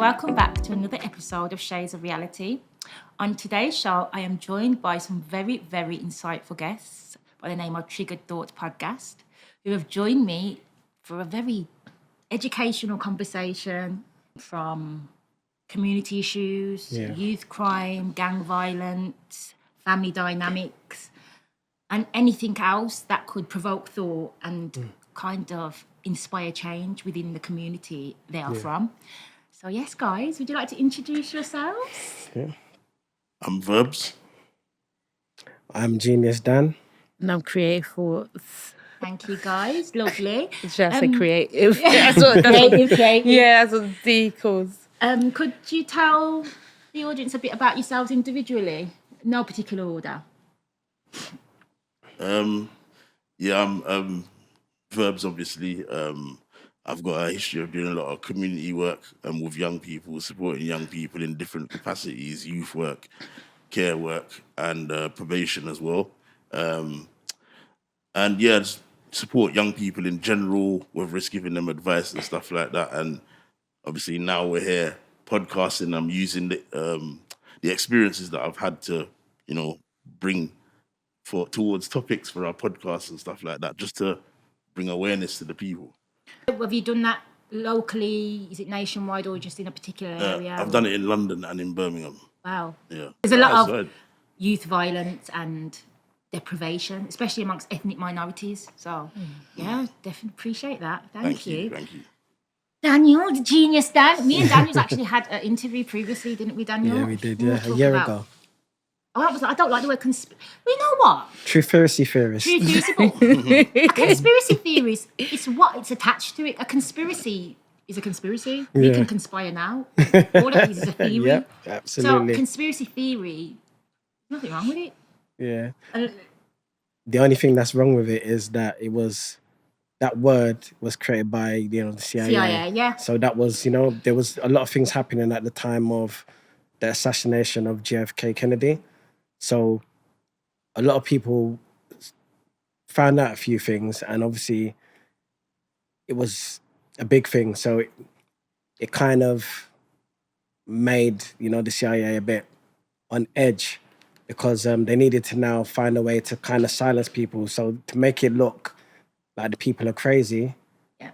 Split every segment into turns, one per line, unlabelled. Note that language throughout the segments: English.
welcome back to another episode of Shades of Reality. On today's show, I am joined by some very, very insightful guests by the name of Triggered Thoughts Podcast, who have joined me for a very educational conversation from community issues, youth crime, gang violence, family dynamics, and anything else that could provoke thought and kind of inspire change within the community they are from. So yes, guys, would you like to introduce yourselves?
Yeah.
I'm Verbs.
I'm Genius Dan.
And I'm Creative Thoughts.
Thank you, guys. Lovely.
Should I say creative? That's what
Creative.
Yeah, that's what D calls.
Could you tell the audience a bit about yourselves individually? No particular order.
I'm Verbs, obviously. I've got a history of doing a lot of community work with young people, supporting young people in different capacities, youth work, care work, and probation as well. Just support young people in general, whether it's giving them advice and stuff like that. And obviously now we're here podcasting. I'm using the experiences that I've had to, bring towards topics for our podcasts and stuff like that, just to bring awareness to the people.
Have you done that locally? Is it nationwide or just in a particular area?
I've done it in London and in Birmingham.
Wow.
Yeah.
There's a lot of youth violence and deprivation, especially amongst ethnic minorities. So, definitely appreciate that. Thank you.
Thank you.
Daniel, the genius Dan. Me and Daniel's actually had an interview previously, didn't we, Daniel?
Yeah, we did, a year ago.
I don't like the word conspiracy. You know what?
Trutheracy theorist.
A conspiracy theory it's what it's attached to it. A conspiracy is a conspiracy. We can conspire now. All of these is a theory.
Yeah, absolutely.
So conspiracy theory, nothing wrong with it.
Yeah. The only thing that's wrong with it is that that word was created by, the CIA.
CIA, yeah.
So that was, there was a lot of things happening at the time of the assassination of JFK Kennedy. So a lot of people found out a few things, and obviously it was a big thing. So it kind of made, the CIA a bit on edge because they needed to now find a way to kind of silence people. So to make it look like the people are crazy,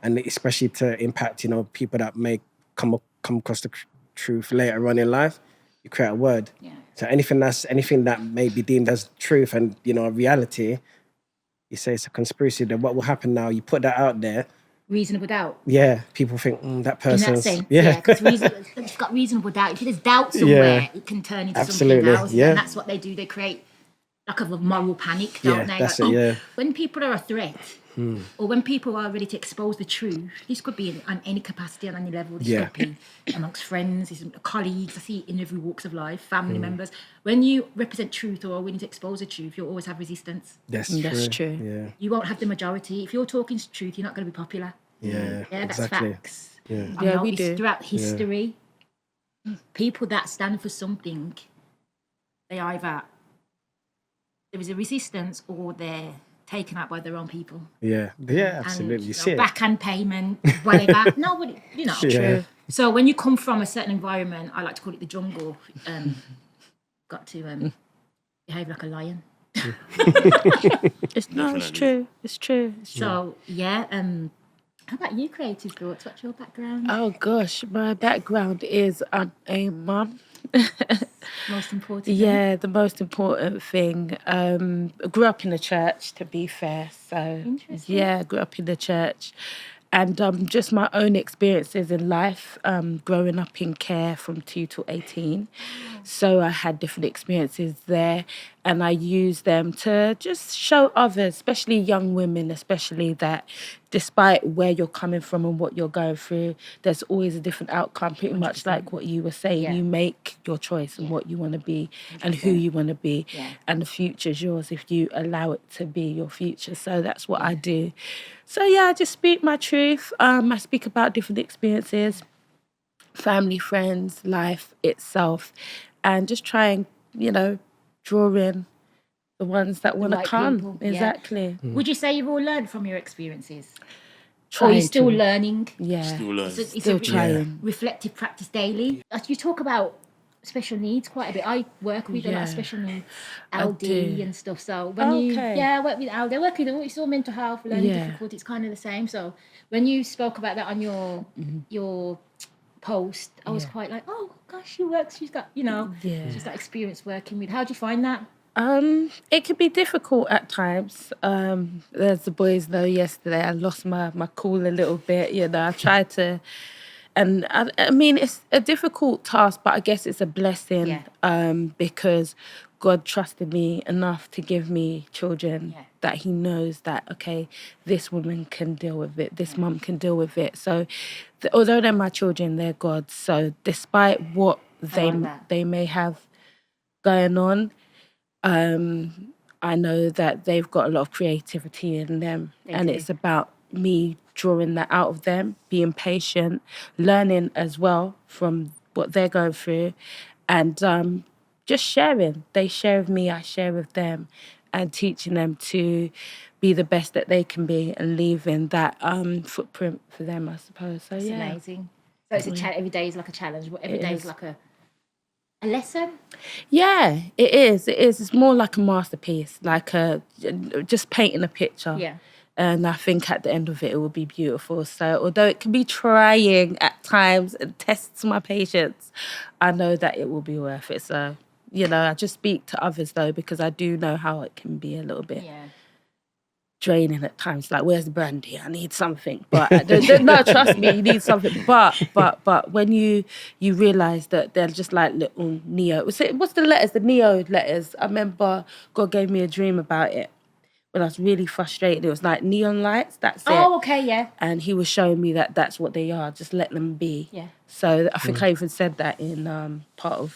and especially to impact, people that may come across the truth later on in life, you create a word. Yeah. So anything that may be deemed as truth and, a reality, you say it's a conspiracy. Then what will happen now? You put that out there.
Reasonable doubt.
Yeah, people think that person's...
In that sense, because it's got reasonable doubt. If there's doubt somewhere, it can turn into something else. Yeah. And that's what they do. They create like a moral panic, don't they?
That's
like,
it.
When people are a threat, or when people are ready to expose the truth, this could be on any capacity, on any level. This could be amongst friends, colleagues. I see it in every walks of life, family members. When you represent truth or are willing to expose the truth, you'll always have resistance.
That's true. Yeah.
You won't have the majority. If you're talking truth, you're not going to be popular.
Yeah,
that's
exactly.
facts.
Yeah,
we do.
Throughout history, people that stand for something, they either there is a resistance or they're taken out by their own people.
Yeah, absolutely. You see
backhand payment, whatever. Nobody,
True.
So when you come from a certain environment, I like to call it the jungle. Got to behave like a lion.
It's true. It's true.
So how about you, Creative Thoughts? What's your background?
Oh gosh, my background is I'm a mum.
Most important.
Yeah, the most important thing. I grew up in the church, to be fair. So I grew up in the church. And just my own experiences in life, growing up in care from 2 to 18. So I had different experiences there, and I used them to just show others, especially young women, especially that despite where you're coming from and what you're going through, there's always a different outcome, pretty 100%. Much like what you were saying. Yeah. You make your choice and what you want to be 100%. And who you want to be. Yeah. And the future's yours if you allow it to be your future. So that's what I do. So I just speak my truth. I speak about different experiences, family, friends, life itself, and just try and, draw in the ones that want to come. People. Exactly.
Would you say you've all learned from your experiences? Or you're
Trying
still
to.
learning?
Yeah.
Still learn.
It's
Still
a
trying.
reflective practice daily. You talk about special needs quite a bit. I work with a lot of
Yeah.
special needs,
I
LD
do.
and stuff. So when
Okay.
I work with LD, I work with it's all mental health, learning
Yeah.
difficulty. It's kind of the same. So when you spoke about that on your post, I was
Yeah.
quite like, oh gosh, she's got
Yeah.
she's got experience working with. How do you find that?
It can be difficult at times. As the boys know, yesterday I lost my cool a little bit. I tried to, and I mean it's a difficult task, but I guess it's a blessing.
Yeah.
Because God trusted me enough to give me children
Yeah.
that He knows that okay, this woman can deal with it, this mum can deal with it. So, although they're my children, they're God's. So, despite what
like that.
they may have going on. I know that they've got a lot of creativity in them, and
do.
it's about me drawing that out of them, being patient, learning as well from what they're going through, and just sharing. They share with me, I share with them, and teaching them to be the best that they can be and leaving that footprint for them, I suppose. So
It's
yeah,
amazing. So it's every day is like a challenge. Every day is like a lesson.
yeah, it is. It is. It's more like a masterpiece, like just painting a picture.
Yeah.
And I think at the end of it, it will be beautiful. So although it can be trying at times and tests my patience, I know that it will be worth it. So, I just speak to others though, because I do know how it can be a little bit draining at times. Like, where's the brandy? I need something. But no, trust me, you need something. But when you realise that they're just like little Neo. What's the letters? The Neo letters. I remember God gave me a dream about it when I was really frustrated. It was like neon lights. That's it.
Oh, okay, yeah.
And He was showing me that that's what they are. Just let them be.
Yeah.
So I think I even said that in part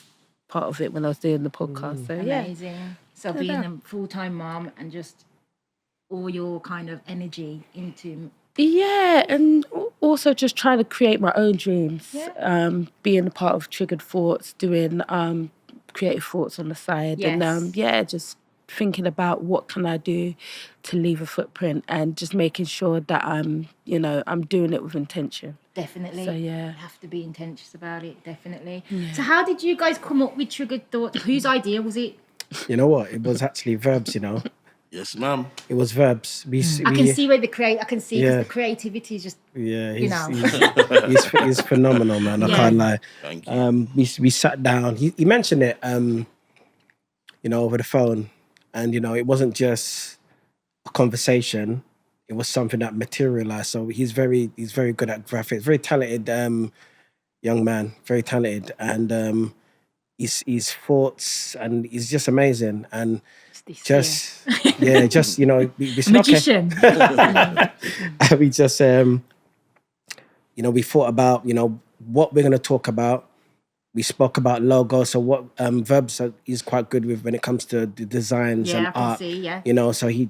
of it when I was doing the podcast. So yeah.
Amazing. So being a full-time mom and just all your kind of energy into
Yeah, and also just trying to create my own dreams. Being a part of Triggered Thoughts, doing creative thoughts on the side,
Yes.
and just thinking about what can I do to leave a footprint, and just making sure that I'm doing it with intention.
definitely.
So yeah.
You have to be intense about it, definitely. So how did you guys come up with Triggered Thoughts? Whose idea was it?
You know what? It was actually Verbs.
Yes, ma'am.
It was Verbs.
I can see where I can see because
Yeah.
the creativity is just
Yeah,
know.
he's phenomenal, man. I can't lie.
Thank you.
We sat down. He mentioned it, over the phone, and it wasn't just a conversation. It was something that materialized. So he's very good at graphics. Very talented young man. Very talented, and his thoughts, and he's just amazing. And we said,
Magician.
okay. We just we thought about what we're going to talk about. We spoke about logo, so what Verbs is quite good with when it comes to the designs
Yeah,
and
I can
art.
see, yeah.
So he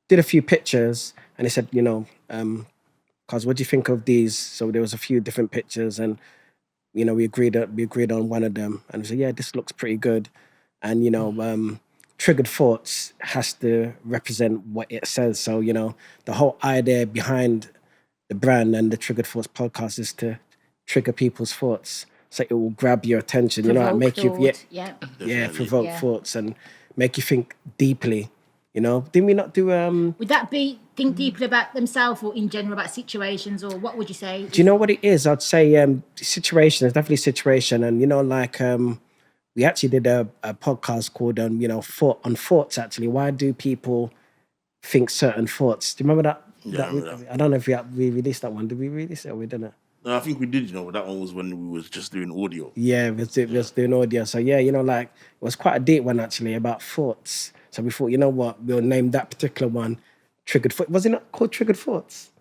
did a few pictures, and he said, cause what do you think of these? So there was a few different pictures, and we agreed on one of them, and we said, yeah, this looks pretty good, and Triggered Thoughts has to represent what it says. So the whole idea behind the brand and the Triggered Thoughts podcast is to trigger people's thoughts, so it will grab your attention.
Provoke
Make you
thought,
provoke
Yeah.
thoughts and make you think deeply. Didn't we not do?
Would that be think deeply about themselves or in general about situations, or what would you say?
Do you know what it is? I'd say situation is definitely situation, and we actually did a podcast called on thoughts. Actually, why do people think certain thoughts? Do you remember that?
Yeah, I remember that.
I don't know if we released that one. Did we release it or we didn't?
No, I think we did. But that one was when we was just doing audio.
Yeah, we was doing audio. So yeah, it was quite a deep one actually about thoughts. So we thought, you know what, we'll name that particular one Triggered Thoughts. Was it not called Triggered Thoughts?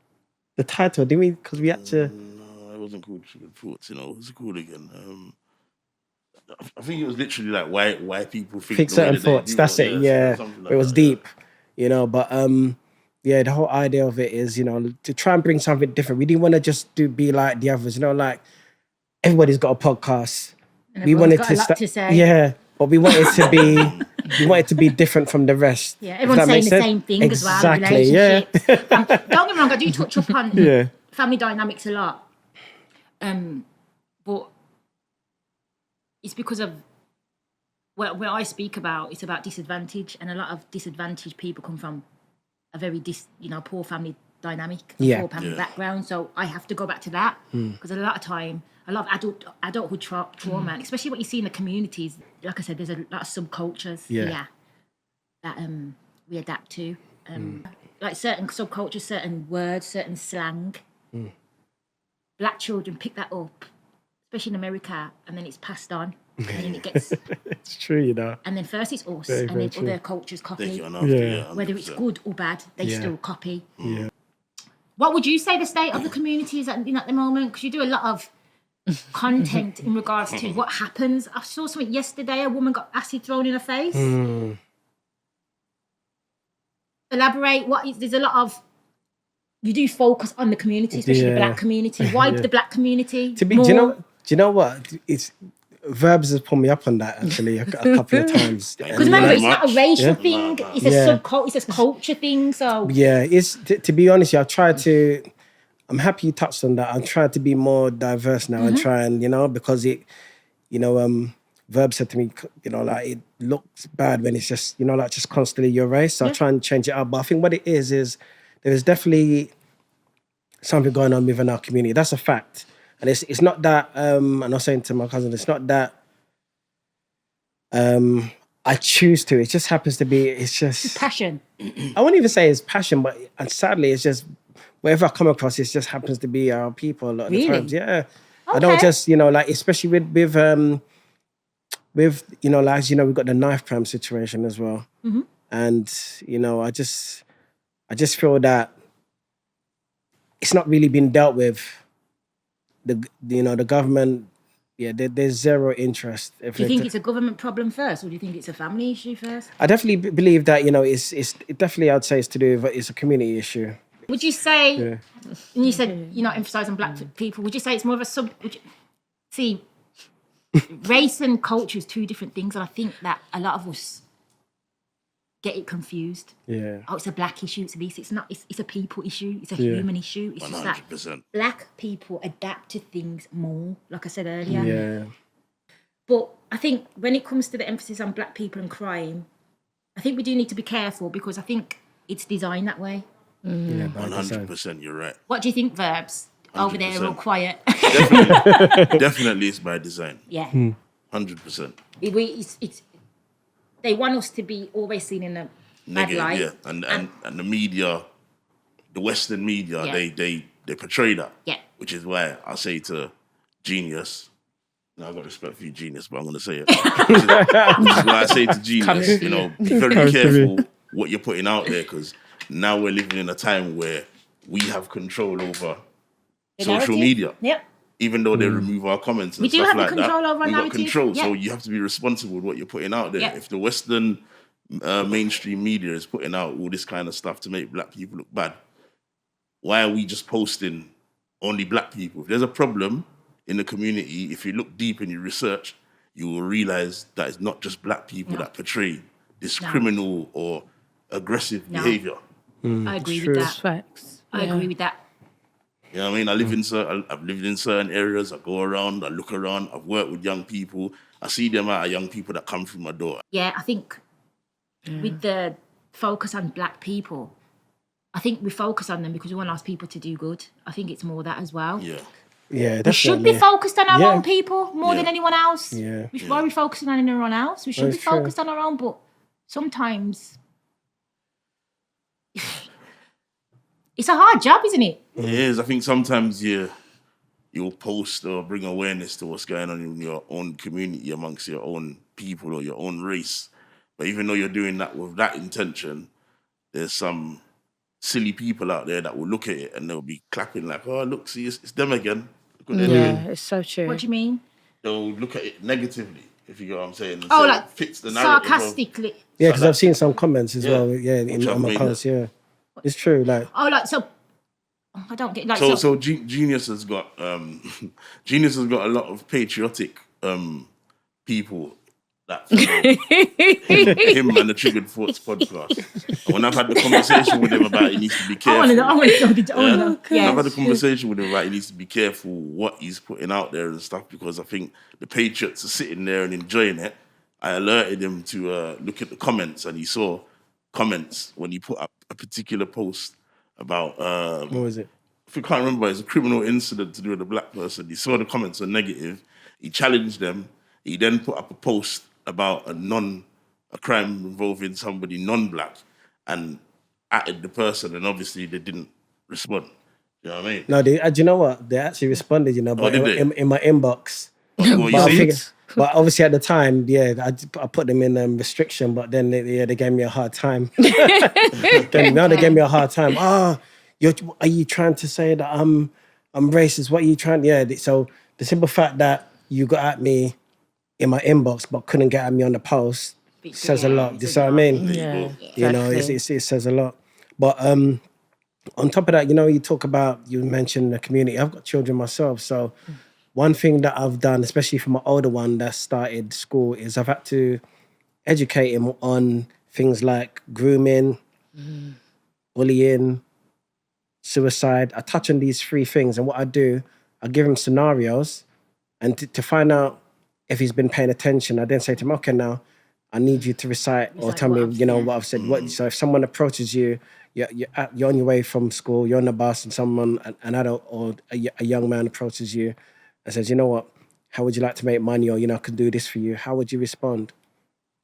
The title, didn't we? Because we had to.
No, it wasn't called Triggered Thoughts. What was it called again? I think it was literally like why people think the way
certain
that they
thoughts.
do,
That's it. Yeah,
something like
it was
that,
deep. But the whole idea of it is to try and bring something different. We didn't want to just be like the others. Like everybody's got a podcast.
And
We
everyone's
wanted
got
to
a lot to say.
yeah, but we wanted to be you want it to be different from the rest.
Yeah,
if
everyone's
that
saying
makes
the
sense.
same thing
Exactly,
as well.
yeah.
Relationships. Don't get me wrong, I do touch up on
Yeah.
family dynamics a lot. But it's because of where I speak about, it's about disadvantage, and a lot of disadvantaged people come from a very poor family dynamic,
Yeah.
poor family background. So I have to go back to that because a lot of adulthood trauma, and especially what you see in the communities. Like I said, there's a lot of subcultures here that we adapt to, like certain subcultures, certain words, certain slang. Black children pick that up, especially in America, and then it's passed on, and then it gets.
It's true, you know.
And then first it's us,
Very,
and
very
then
true.
other cultures
Take
copy.
it on after,
Yeah.
Whether it's
100%.
good or bad, they
Yeah.
still copy.
Yeah.
What would you say the state of the community is at the moment? Because you do a lot of content in regards to what happens. I saw something yesterday, a woman got acid thrown in her face. Elaborate, there's a lot of, you do focus on the community, especially the
Yeah.
black community. Why the black community?
Do you know what? It's Verbs has pulled me up on that actually a couple of times.
Because remember,
very
it's not a
much.
racial thing,
No.
it's a
Yeah.
subculture, it's a culture thing, so...
Yeah, it's to be honest, I'm happy you touched on that. I'm trying to be more diverse now and try and, because Verb said to me, like it looks bad when it's just, like just constantly your race. So I try and change it up. But I think what it is there is definitely something going on within our community. That's a fact. And it's not that, and I was saying to my cousin, it's not that I choose to. It just happens to be, it's just...
Passion.
I wouldn't even say it's passion, but and sadly, it's just wherever I come across, it just happens to be our people a lot of the
Really?
times. Yeah, I don't
Okay.
just like especially with like we've got the knife crime situation as well, and I just feel that it's not really been dealt with. The government. Yeah, there's zero interest.
Do you think it's a government problem first, or do you think it's a family issue first?
I definitely believe that it's definitely, I'd say, it's to do with, it's a community issue.
Would you say,
Yeah.
and you said you're not emphasising black people, would you say it's more of a see, race and culture is two different things, and I think that a lot of us get it confused.
Yeah.
Oh, it's a black issue, it's this, it's not, it's a people issue, it's a human issue. It's just that
100%.
black people adapt to things more, like I said earlier.
Yeah.
But I think when it comes to the emphasis on black people and crime, I think we do need to be careful because I think it's designed that way.
Yeah,
100%, you're right.
What do you think, Verbs? Over there,
100%.
all quiet.
Definitely it's by design.
Yeah.
100%.
It's they want us to be always seen in a bad light.
Yeah. And the media, the Western media,
Yeah.
they portray that.
Yeah.
Which is why I say to Genius, now I've got respect for you, Genius, but I'm going to say it. Which is why I say to Genius, be very careful what you're putting out there, because now we're living in a time where we have control over
The
social
narrative.
media.
Yep.
Even though they remove our comments and
We do
stuff
have the
like that,
control over our
we've got
narrative,
control. So
yeah.
you have to be responsible with what you're putting out there.
Yeah.
If the Western mainstream media is putting out all this kind of stuff to make black people look bad, why are we just posting only black people? If there's a problem in the community, if you look deep and you research, you will realize that it's not just black people that portray this criminal or aggressive behavior.
I agree with that.
Facts.
I agree with that.
You know what I mean? I've lived in certain areas. I go around, I look around. I've worked with young people. I see the amount of young people that come through my door.
Yeah, I think with the focus on black people, I think we focus on them because we want our people to do good. I think it's more that as well.
Yeah.
Yeah,
We should be focused on our
Yeah.
own people more than anyone else.
Yeah.
Why are we focusing on anyone else? We should
That's
be focused on our own, but sometimes it's a hard job, isn't it?
It is. I think sometimes you'll post or bring awareness to what's going on in your own community amongst your own people or your own race. But even though you're doing that with that intention, there's some silly people out there that will look at it and they'll be clapping like, oh, look, see, it's them again. Look what they're doing.
Yeah, it's so true.
What do you mean?
They'll look at it negatively, if you get what I'm saying. And
Oh,
say
like
it fits the narrative.
sarcastically.
Yeah, because I've seen some comments as
Yeah.
well. Yeah,
Which I've
on my
made
posts. Yeah, it's true. Like,
Oh, like so. I don't get like
So Genius has got Genius has got a lot of patriotic people that for him and the Triggered Thoughts podcast. And when I've had the conversation with him about he needs to be careful.
I want to know. Yeah.
I've had a conversation with him about he needs to be careful what he's putting out there and stuff, because I think the Patriots are sitting there and enjoying it. I alerted him to look at the comments, and he saw comments when he put up a particular post about
What was it?
if you can't remember, it's a criminal incident to do with a black person. He saw the comments were negative. He challenged them. He then put up a post about a crime involving somebody non-black, and added the person, and obviously they didn't respond. You know what I mean?
No, do you know what? They actually responded, but
did they?
in my inbox.
Well,
But,
you see?
but obviously at the time, I put them in restriction, but then they gave me a hard time. They gave me a hard time. Are you trying to say that I'm racist? What are you trying? Yeah. So the simple fact that you got at me in my inbox but couldn't get at me on the post says a lot. Do you see what I mean?
Yeah.
You know, it says a lot. But on top of that, you mentioned the community. I've got children myself, so one thing that I've done, especially for my older one that started school, is I've had to educate him on things like grooming, bullying, suicide. I touch on these three things, and what I do, I give him scenarios, and to find out if he's been paying attention, I then say to him, okay, now I need you to recite or tell me, what I've said. So if someone approaches you, you're on your way from school, you're on the bus, and an adult or a young man approaches you and says, you know what, how would you like to make money? Or, I can do this for you. How would you respond?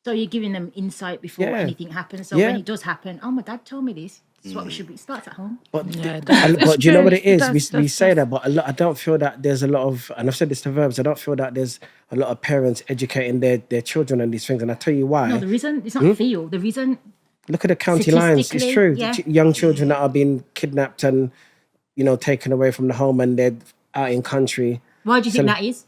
So you're giving them insight before anything happens. So when it does happen, oh, my dad told me this. This is what we should be. It starts at home.
But,
that's
but do you know what it is?
That's
we say that, but I don't feel that there's a lot of, and I've said this to Verbs, I don't feel that there's a lot of parents educating their children on these things. And I tell you why.
No, the reason, it's not feel. The reason...
Look at the county lines. It's true.
Yeah.
Young children that are being kidnapped and, taken away from the home, and they're out in country.
Why do you think that is?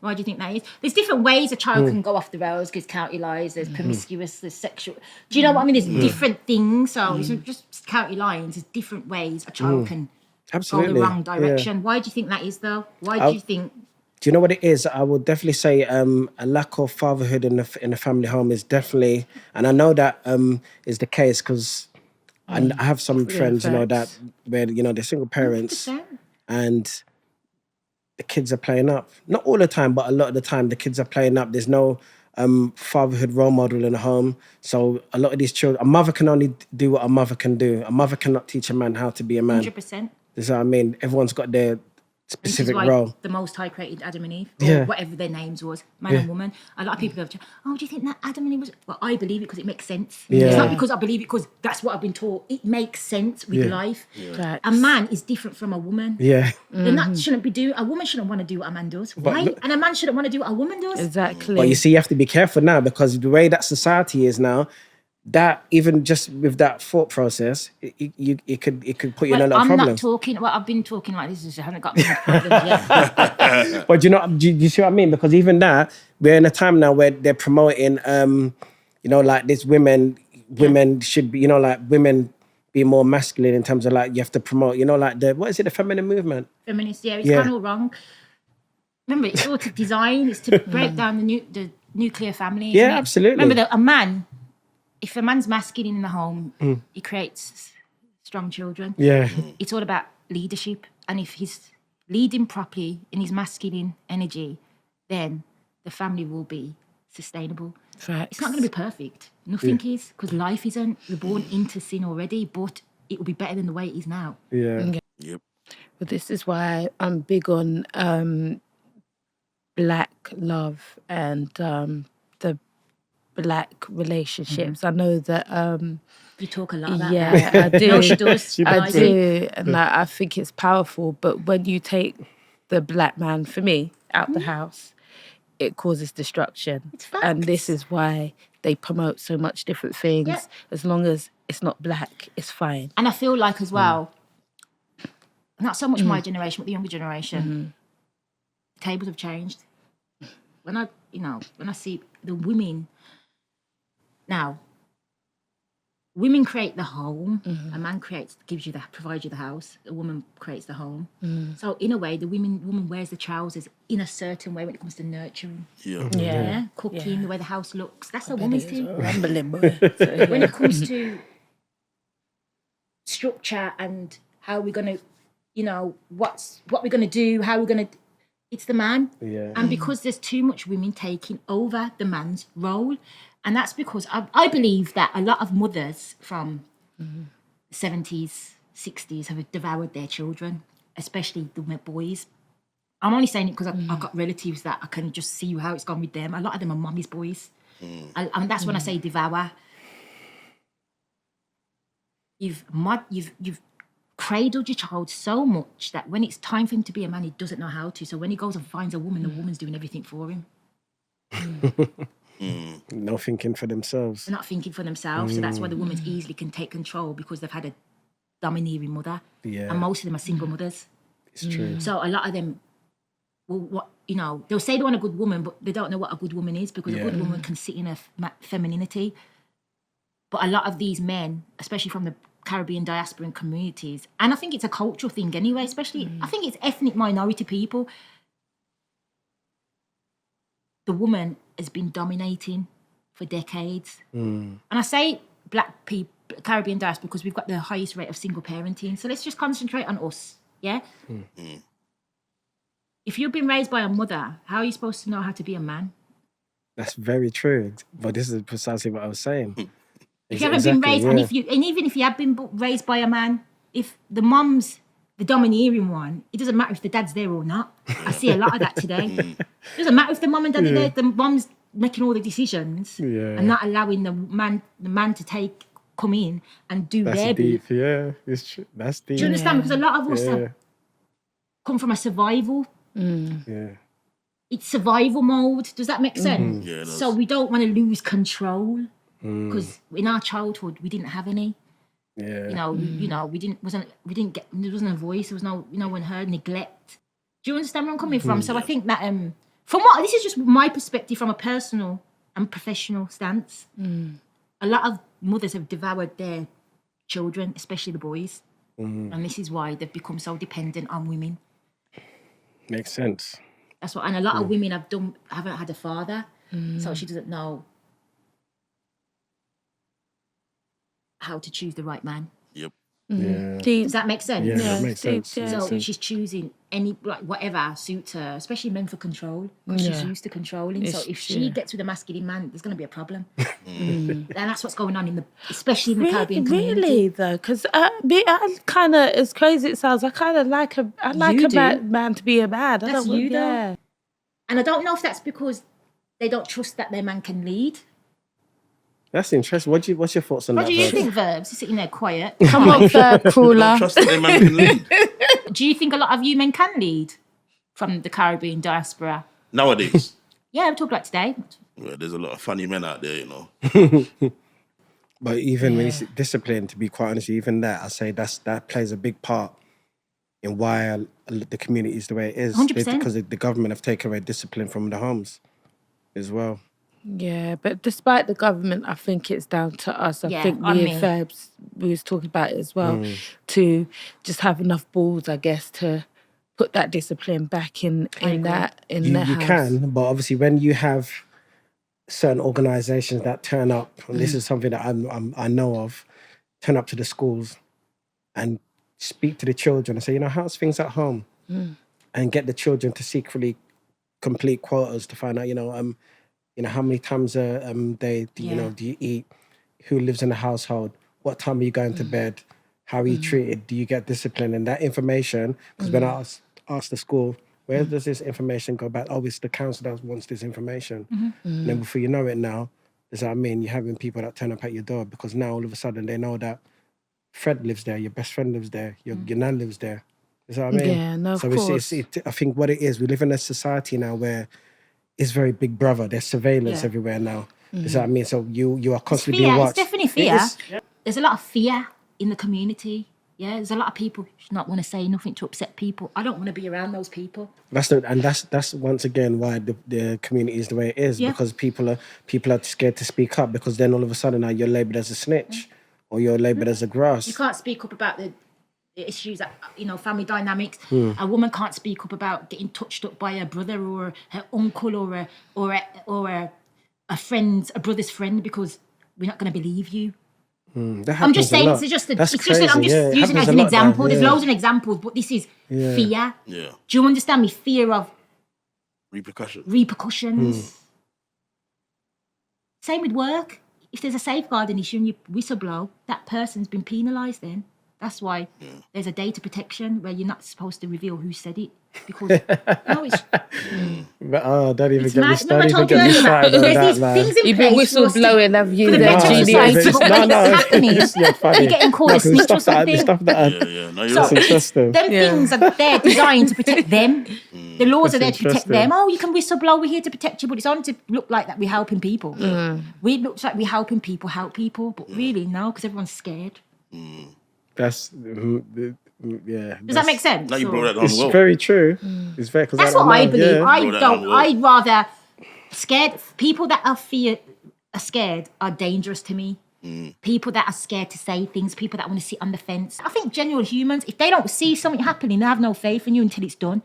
Why do you think that is? There's different ways a child can go off the rails. There's county lines, there's promiscuous, there's sexual. Do you know what I mean? There's different things. So it's not just county lines. There's different ways a child can go the wrong direction. Why do you think that is, though? Why do you think...
Do you know what it is? I would definitely say a lack of fatherhood in the family home is definitely, and I know that is the case because I have some friends, that where they're single parents
100%.
and the kids are playing up. Not all the time, but a lot of the time the kids are playing up. There's no fatherhood role model in the home, so a lot of these children, a mother can only do what a mother can do. A mother cannot teach a man how to be a man.
100%.
That's what I mean. Everyone's got their specific role.
The Most High created Adam and Eve, or whatever their names was, man and woman. A lot of people have, do you think that Adam and Eve was... Well, I believe it because it makes sense.
Yeah.
It's not because I believe it because that's what I've been taught. It makes sense with life.
Yeah.
A man is different from a woman.
Yeah.
Then that shouldn't be a woman shouldn't want to do what a man does. Why? And a man shouldn't want to do what a woman does.
Exactly.
But you see, you have to be careful now because the way that society is now, that even just with that thought process, it could put you in a lot of problems.
I'm not talking... Well, I've been talking like this. I haven't got any problems yet.
But do you see what I mean? Because even that, we're in a time now where they're promoting, like this women should be, women be more masculine in terms of like you have to promote, the feminine movement?
Feminist, it's kind of all wrong. Remember, it's all to design. It's to break down the nuclear family.
Yeah, absolutely.
Remember that if a man's masculine in the home, he creates strong children.
Yeah.
It's all about leadership. And if he's leading properly in his masculine energy, then the family will be sustainable.
Facts.
It's not going to be perfect. Nothing is, because life isn't. We're born into sin already, but it will be better than the way it is now.
Yeah.
Yep.
But this is why I'm big on black love and the black relationships. I know that
You talk a lot about
yeah,
that.
I do.
No, she does.
I do, and I think it's powerful. But when you take the black man, for me, out the house, it causes destruction.
It's facts.
And this is why they promote so much different things.
Yeah.
As long as it's not black, it's fine.
And I feel like as well, not so much my generation, but the younger generation, the tables have changed. When I see the women now, women create the home, a man provides you the house, a woman creates the home. So in a way, the woman wears the trousers in a certain way when it comes to nurturing.
Yeah.
Cooking, the way the house looks. That's a woman's thing.
Rumbling boy.
When it comes to structure and how we're gonna, what we're gonna do, how we're gonna, it's the man.
Yeah.
And because there's too much women taking over the man's role, and that's because I believe that a lot of mothers from 70s, 60s have devoured their children, especially the boys. I'm only saying it because I've got relatives that I can just see how it's gone with them. A lot of them are mommy's boys. And that's when I say devour. You've cradled your child so much that when it's time for him to be a man, he doesn't know how to. So when he goes and finds a woman, the woman's doing everything for him.
No thinking for themselves.
They're not thinking for themselves. So that's why the women easily can take control, because they've had a domineering mother.
Yeah.
And most of them are single mothers.
It's true.
So a lot of them they'll say they want a good woman, but they don't know what a good woman is, because a good woman can sit in her femininity. But a lot of these men, especially from the Caribbean diaspora and communities, and I think it's a cultural thing anyway, especially, I think it's ethnic minority people, the woman has been dominating for decades. And I say black people, Caribbean diaspora, because we've got the highest rate of single parenting. So let's just concentrate on us, yeah? If you've been raised by a mother, how are you supposed to know how to be a man?
That's very true. But this is precisely what I was saying.
If you haven't been raised, and even if you have been raised by a man, if the mom's the domineering one, it doesn't matter if the dad's there or not. I see a lot of that today. It doesn't matter if the mom and dad are there. The mom's making all the decisions and not allowing the man to come in and do their bit.
Yeah, it's true. That's deep.
Do you understand? Because a lot of us have come from a survival. It's survival mode. Does that make sense?
Yeah, it does.
So we don't want to lose control, because in our childhood we didn't have any.
Yeah.
We didn't get. There wasn't a voice. There was no one heard. Neglect. Do you understand where I'm coming from? So I think that this is just my perspective from a personal and professional stance. A lot of mothers have devoured their children, especially the boys, and this is why they've become so dependent on women.
Makes sense.
That's what, and a lot of women haven't had a father, so she doesn't know how to choose the right man.
Yep.
Yeah.
Does that make sense?
Yeah, that makes sense.
So she's choosing whatever suits her, especially men for control, because she's used to controlling. So if she gets with a masculine man, there's going to be a problem. And that's what's going on especially in the Caribbean community.
Really though, because I kind of, as crazy it sounds, I kind of like a man to be a man.
That's you though. And I don't know if that's because they don't trust that their man can lead.
That's interesting. What's your thoughts on that?
What do you think, Verbs? You're sitting there quiet.
Come on, verb crawler.
Don't trust that their man can lead.
Do you think a lot of you men can lead from the Caribbean diaspora?
Nowadays.
Yeah, I'm talking about today.
Well, there's a lot of funny men out there,
But even when you say discipline, to be quite honest, even that, I say that plays a big part in why the community is the way it is.
100%.
Because the government have taken away discipline from the homes as well.
Yeah, but despite the government, I think it's down to us. I think Verbs, we was talking about it as well, to just have enough balls, I guess, to put that discipline back in the house.
You can, but obviously when you have certain organisations that turn up, and this is something that I know of, turn up to the schools and speak to the children and say, how's things at home? And get the children to secretly complete quotas to find out, how many times do you eat? Who lives in the household? What time are you going to bed? How are you treated? Do you get discipline? And that information, because when I asked the school, where does this information go back? Oh, it's the council that wants this information. And then before you know it now, does that mean you're having people that turn up at your door? Because now all of a sudden they know that Fred lives there, your best friend lives there, your nan lives there. Is that what I mean?
Yeah, no, of
so
course.
I think what it is, we live in a society now where it's very big brother. There's surveillance everywhere now. Is that what I mean? So you are constantly being watched.
It's definitely fear. There's a lot of fear in the community. Yeah, there's a lot of people who not want to say nothing to upset people. I don't want to be around those people.
That's once again why the community is the way it is, because people are scared to speak up, because then all of a sudden now you're labelled as a snitch. or you're labelled as a grass.
You can't speak up about the issues that, family dynamics. A woman can't speak up about getting touched up by her brother or her uncle or a friend, a brother's friend, because we're not going to believe you.
I'm
just saying, I'm just using it as an example. There's loads of examples, but this is fear.
Yeah.
Do you understand me? Fear of
repercussions.
Same with work. If there's a safeguarding issue and you whistleblow, that person's been penalised then. That's why there's a data protection where you're not supposed to reveal who said it. Because it's
don't even get me
mad.
started.
No, I told you earlier, there's these things in
You've been
place
whistleblowing, have you?
for the better society. But when it's happening, you're getting caught a snitch or something.
No, you're
So
interesting.
them things are there designed to protect them. The laws are there to protect them. Oh, you can whistleblow, we're here to protect you, but it's on to look like that we're helping people. We looks like we're helping people help people, but really no, because everyone's scared.
Does
that make sense?
No, you brought that down
It's
well.
very true. It's very.
That's what I believe.
Yeah.
I'd rather scared people that are scared are dangerous to me. People that are scared to say things, people that want to sit on the fence. I think general humans, if they don't see something happening, they have no faith in you until it's done.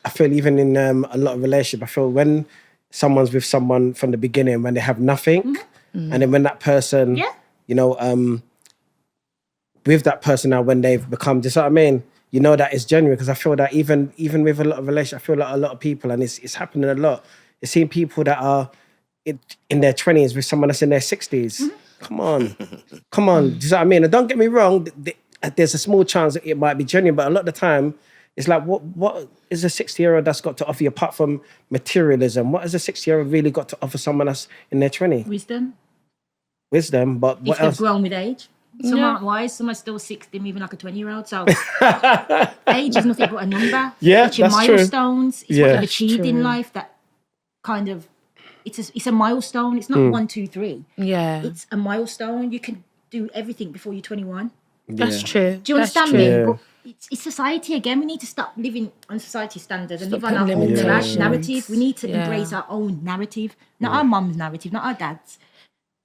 I feel even in a lot of relationships, I feel when someone's with someone from the beginning, when they have nothing, and then when that person, with that person now, when they've become, do you know what I mean? You know that it's genuine, because I feel that even with a lot of relationships, I feel like a lot of people, and it's happening a lot. You're seeing people that are in their 20s with someone that's in their 60s. Come on. Do you know what I mean? And don't get me wrong, there's a small chance that it might be genuine, but a lot of the time, it's like, what is a 60-year-old that's got to offer you apart from materialism? What has a 60-year-old really got to offer someone that's in their 20s? Wisdom, but what
if
else?
They've grown with age. Some aren't wise, some are still 60, even like a 20-year-old. So age is nothing but a number.
Yeah,
it's your
that's true.
milestones. It's what you've achieved in life that kind of, it's a milestone. It's not 1, 2, 3.
Yeah.
It's a milestone. You can do everything before you're 21.
That's true.
Do you understand me?
Yeah.
But it's society again. We need to stop living on society standards and live on our
putting
own
limitations.
narrative. We need to
Yeah.
embrace our own narrative. Not our mum's narrative, not our dad's,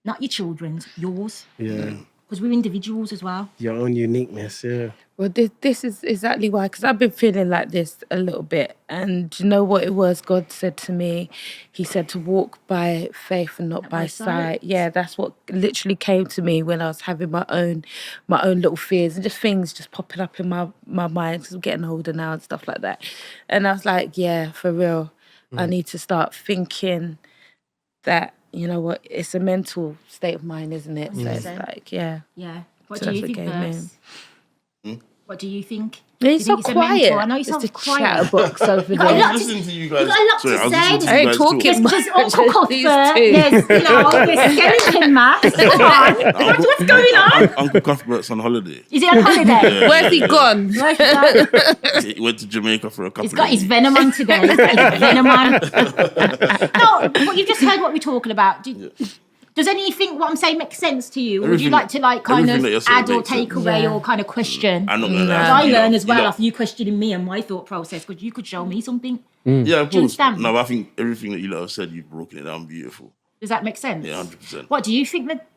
not your children's, yours.
Yeah.
Because we're individuals as well.
Your own uniqueness, yeah.
Well, this is exactly why, because I've been feeling like this a little bit. And you know what it was? God said to me, he said to walk by faith and not by sight. Yeah, that's what literally came to me when I was having my own little fears and just things just popping up in my mind, because I'm getting older now and stuff like that. And I was like, yeah, for real, I need to start thinking that, you know what, it's a mental state of mind, isn't it? So it's like, yeah.
Yeah. What
So
do you
that's
think,
what came
Bert? What do you think?
He's
Do
so
you think it's a
quiet.
mentor? I know you're
It's
so
the
quiet.
chatterbox over
got a
there.
lot
I'm listening to you
You
guys.
got a lot
Sorry,
to
I was
say.
listening to
I
you
ain't
guys
talking
talk.
There's Uncle Cuthbert,
These two.
there's skeleton mask. Come on. What's going on?
Uncle Cuthbert's on holiday.
Is he on holiday?
Where's he gone?
Where's he gone?
He went to Jamaica for a couple
He's
of
got his
days.
venom on today. He's got his venom on. No, but you've just heard what we're talking about. Does anything what I'm saying make sense to you? Or would you
Everything-
like to kind
everything that you're
of
saying
add or
makes
take
sense.
away
Yeah.
or kind of question?
I'm not gonna
Because
lie.
I learn as well
You
after you questioning me and my thought process, because you could show me something.
Yeah, of
Do you
course.
understand?
No, but I think everything that you lot have said, you've broken it down beautiful.
Does that make sense?
Yeah, 100%.
What do you think that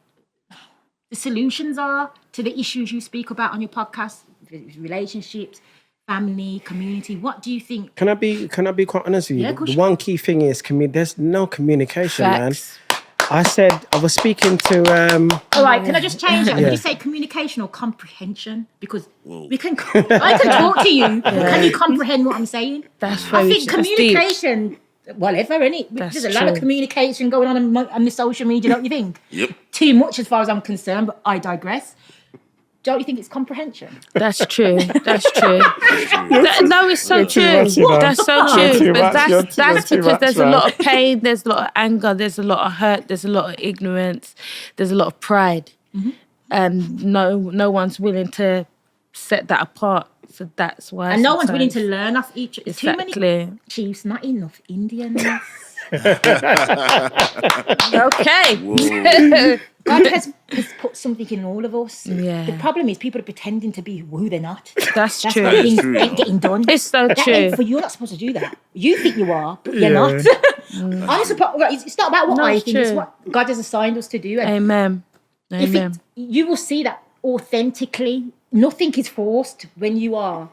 the solutions are to the issues you speak about on your podcast? Relationships, family, community. What do you think?
Can I be quite honest with you?
Yeah, of course
The
you
one key thing is there's no communication,
Facts.
man. I was speaking to
All right, can I just change that?
Yeah.
Would you say communication or comprehension? Because I can talk to you. Can you comprehend what I'm saying?
That's
I
very
think
that's deep.
communication, whatever, innit?
That's
There's a lot of
true.
communication going on the social media, don't you think?
Yep.
Too much as far as I'm concerned, but I digress. Don't you think it's comprehension?
That's true. That's true. No, it's so true.
much, you know.
That's so
You're
true.
too
But
much, you're
that's
too
because
much,
there's a
man.
lot of pain, there's a lot of anger, there's a lot of hurt, there's a lot of ignorance, there's a lot of pride, and no one's willing to set that apart. So that's why.
And no one's willing to
sometimes-
learn off each. Too
Exactly.
many chiefs, not enough Indians.
Okay.
Whoa.
God has put something in all of us.
Yeah.
The problem is people are pretending to be who they're not.
That's
That's
true.
why
That is
things
true,
ain't
you know.
getting done.
It's so
That
true.
ain't for you. You're not supposed to do that. You think you are, but you're
Yeah.
not. I'm supposed. Right, it's not about what
No,
I
it's
think. It's
true.
what God has assigned us to do. And
Amen. Amen.
You will see that authentically. Nothing is forced when you are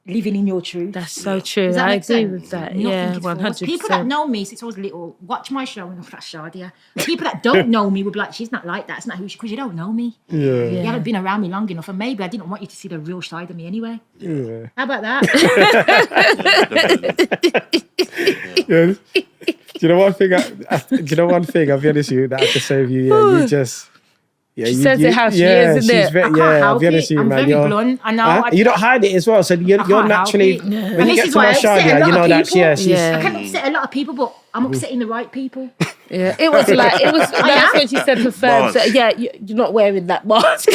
living in your truth.
That's so true.
Does that
I
make
agree
sense?
with that.
Nothing
Yeah,
is forced.
100%.
People that know me since I was little, watch my show and flash Shadia. People that don't know me will be like, she's not like that. It's not who she, because you don't know me.
Yeah.
You haven't been around me long enough, and maybe I didn't want you to see the real side of me anyway.
Yeah.
How about that?
Yeah. Do you know one thing? Do you know one thing? I'll be honest with you that I have to say of you. Yeah, you just. Yeah,
She says it how she is, isn't
she's
it?
very,
I can't
I'll
help
be honest
it.
with you,
I'm
man.
very
You're,
blunt. I know.
Huh? You don't hide it as well, so you're
can't help
naturally
it.
when
And
you
this
get
is
to
why
my
I upset
Shadia,
a lot
you know
of
that
people.
she's
Yeah.
I can upset a lot of people, but I'm upsetting the right people.
Yeah, it was like, that's when she said to Ferb,
Bars.
yeah, you're not wearing that mask.